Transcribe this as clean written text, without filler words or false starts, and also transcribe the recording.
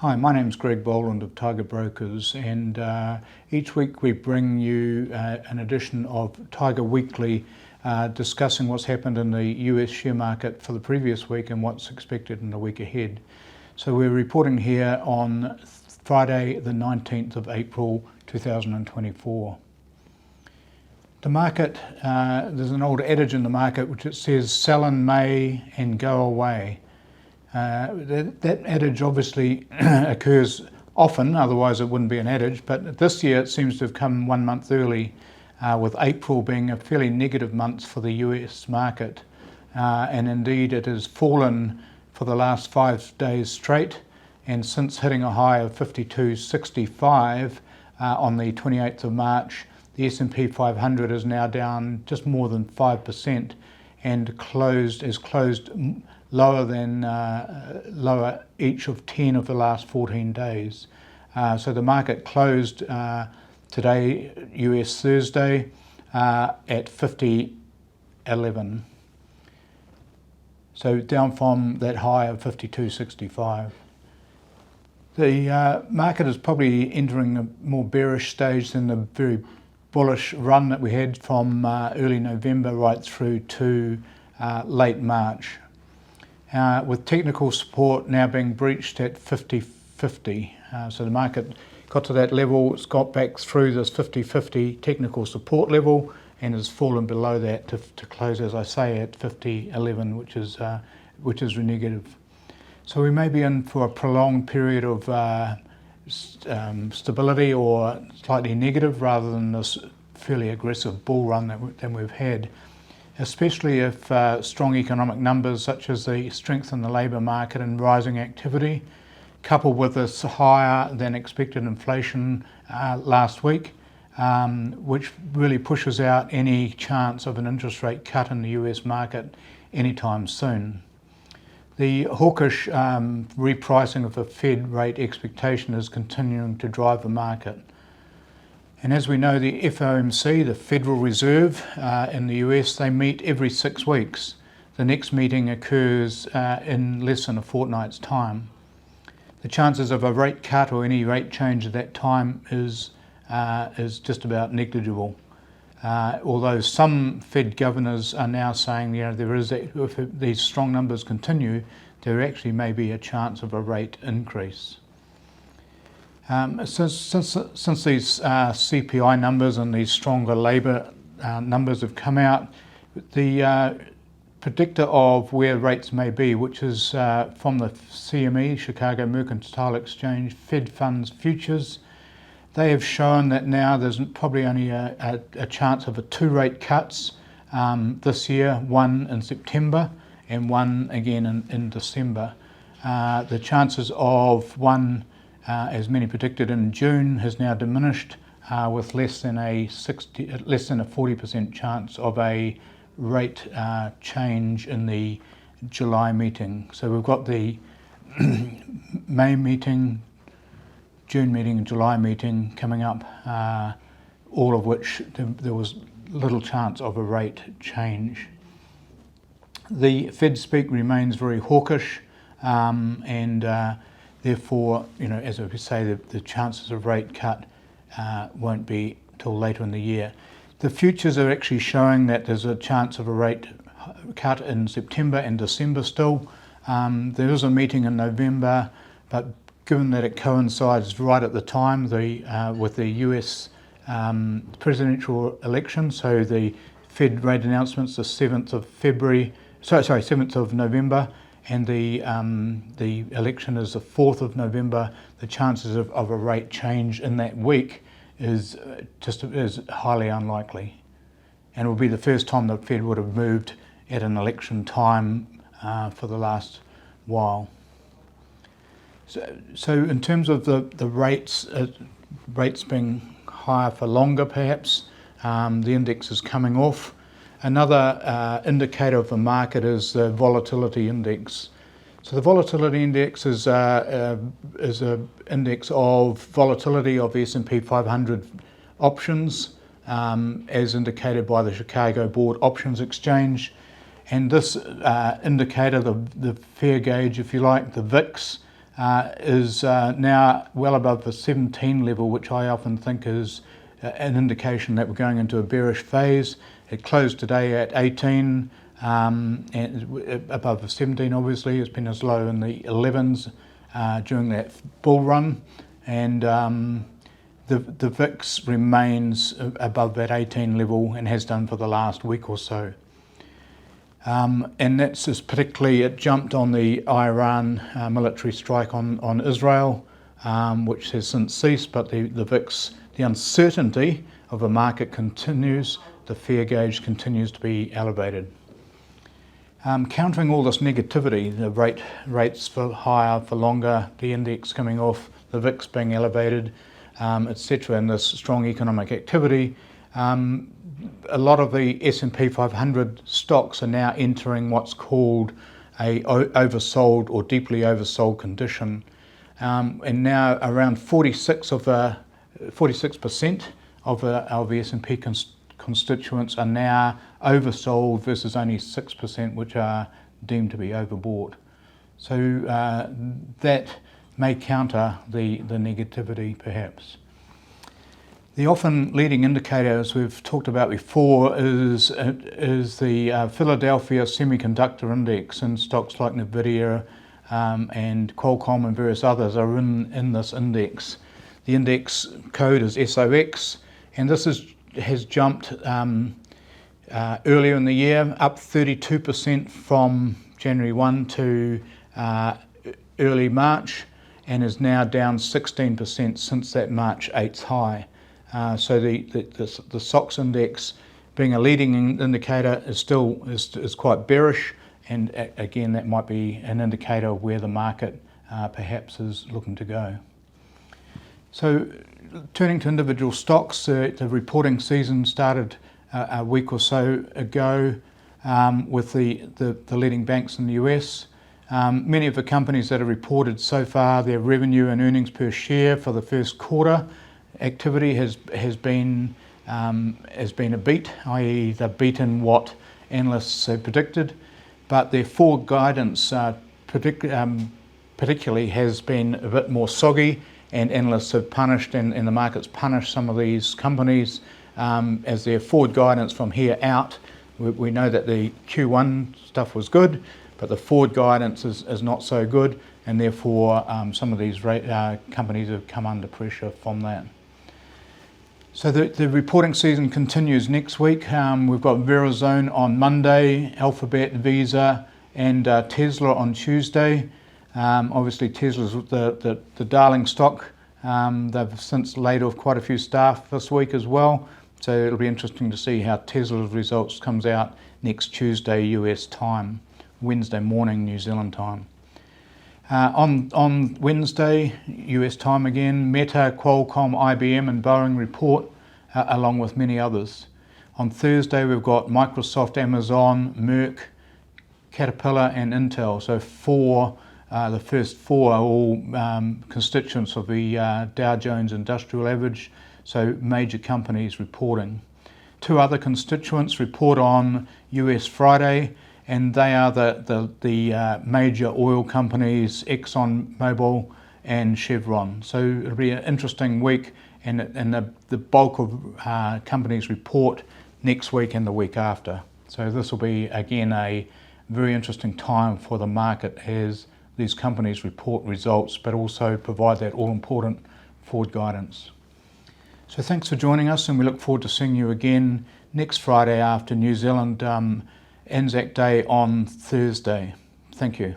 Hi, my name's Greg Boland of Tiger Brokers, and each week we bring you an edition of Tiger Weekly discussing what's happened in the US share market for the previous week and what's expected in the week ahead. So we're reporting here on Friday the 19th of April 2024. The market, there's an old adage in the market which it says sell in May and go away. That adage obviously occurs often, otherwise it wouldn't be an adage, but this year it seems to have come 1 month early, with April being a fairly negative month for the US market. And indeed it has fallen for the last 5 days straight, and since hitting a high of 52.65 on the 28th of March, the S&P 500 is now down just more than 5% and closed lower each of 10 of the last 14 days. So the market closed today, US Thursday, at 50.11. So down from that high of 52.65. The market is probably entering a more bearish stage than the very bullish run that we had from early November right through to late March. With technical support now being breached at 50.50. So the market got to that level, it's got back through this 50.50 technical support level and has fallen below that to close, as I say, at 50.11, which is negative. So we may be in for a prolonged period of stability or slightly negative rather than this fairly aggressive bull run that we've had, especially if strong economic numbers such as the strength in the labour market and rising activity, coupled with this higher than expected inflation last week, which really pushes out any chance of an interest rate cut in the US market anytime soon. The hawkish repricing of the Fed rate expectation is continuing to drive the market. And as we know, the FOMC, the Federal Reserve in the US, they meet every 6 weeks. The next meeting occurs in less than a fortnight's time. The chances of a rate cut or any rate change at that time is just about negligible. Although some Fed governors are now saying, if these strong numbers continue, there actually may be a chance of a rate increase. Since these CPI numbers and these stronger labour numbers have come out, the predictor of where rates may be, which is from the CME, Chicago Mercantile Exchange, Fed Funds Futures, they have shown that now there's probably only a chance of 2 rate cuts this year, one in September and one again in December. The chances of one, as many predicted in June, has now diminished with less than a 40% chance of a rate change in the July meeting. So we've got the May meeting, June meeting and July meeting coming up, all of which there was little chance of a rate change. The Fed speak remains very hawkish, and therefore, as we say, the chances of rate cut won't be till later in the year. The futures are actually showing that there's a chance of a rate cut in September and December still. There is a meeting in November, but given that it coincides right at the time with the US presidential election, so the Fed rate announcements the 7th of November, and the election is the 4th of November, the chances of a rate change in that week is highly unlikely. And it will be the first time the Fed would have moved at an election time for the last while. So in terms of the rates being higher for longer perhaps, the index is coming off. Another indicator of the market is the volatility index. So the volatility index is an index of volatility of the S&P 500 options, as indicated by the Chicago Board Options Exchange. And this indicator, the fair gauge, if you like, the VIX, is now well above the 17 level, which I often think is an indication that we're going into a bearish phase. It closed today at 18, and above the 17 obviously. It's been as low in the 11s during that bull run, and the VIX remains above that 18 level and has done for the last week or so. And that's just particularly, it jumped on the Iran military strike on Israel, which has since ceased, but the VIX, the uncertainty of the market continues, the fear gauge continues to be elevated. Countering all this negativity, the rates for higher for longer, the index coming off, the VIX being elevated, etc., and this strong economic activity, a lot of the S&P 500 stocks are now entering what's called a oversold or deeply oversold condition, and now around 46% of the S&P constituents are now oversold versus only 6% which are deemed to be overbought. So that may counter the negativity perhaps. The often leading indicator, as we've talked about before, is the Philadelphia Semiconductor Index, and stocks like Nvidia and Qualcomm and various others are in this index. The index code is SOX, and this has jumped earlier in the year, up 32% from January 1 to early March, and is now down 16% since that March 8th high. So the SOX index, being a leading indicator, is quite bearish, and again that might be an indicator of where the market perhaps is looking to go. So turning to individual stocks, the reporting season started a week or so ago with the leading banks in the US. Many of the companies that have reported so far, their revenue and earnings per share for the first quarter activity has been a beat, i.e. they've beaten what analysts had predicted, but their forward guidance particularly has been a bit more soggy, and analysts have punished and the market's punished some of these companies as their forward guidance from here out. We know that the Q1 stuff was good, but the forward guidance is not so good, and therefore some of these companies have come under pressure from that. So the reporting season continues next week. We've got Verizon on Monday, Alphabet, Visa, and Tesla on Tuesday. Obviously Tesla's the darling stock. They've since laid off quite a few staff this week as well, so it'll be interesting to see how Tesla's results comes out next Tuesday US time, Wednesday morning New Zealand time. On Wednesday, US time again, Meta, Qualcomm, IBM and Boeing report, along with many others. On Thursday we've got Microsoft, Amazon, Merck, Caterpillar and Intel. So the first four are all constituents of the Dow Jones Industrial Average, so major companies reporting. Two other constituents report on US Friday, and they are the major oil companies, Exxon Mobil and Chevron. So it'll be an interesting week, and the bulk of companies report next week and the week after. So this will be again a very interesting time for the market as these companies report results, but also provide that all-important forward guidance. So thanks for joining us, and we look forward to seeing you again next Friday after New Zealand Anzac Day on Thursday. Thank you.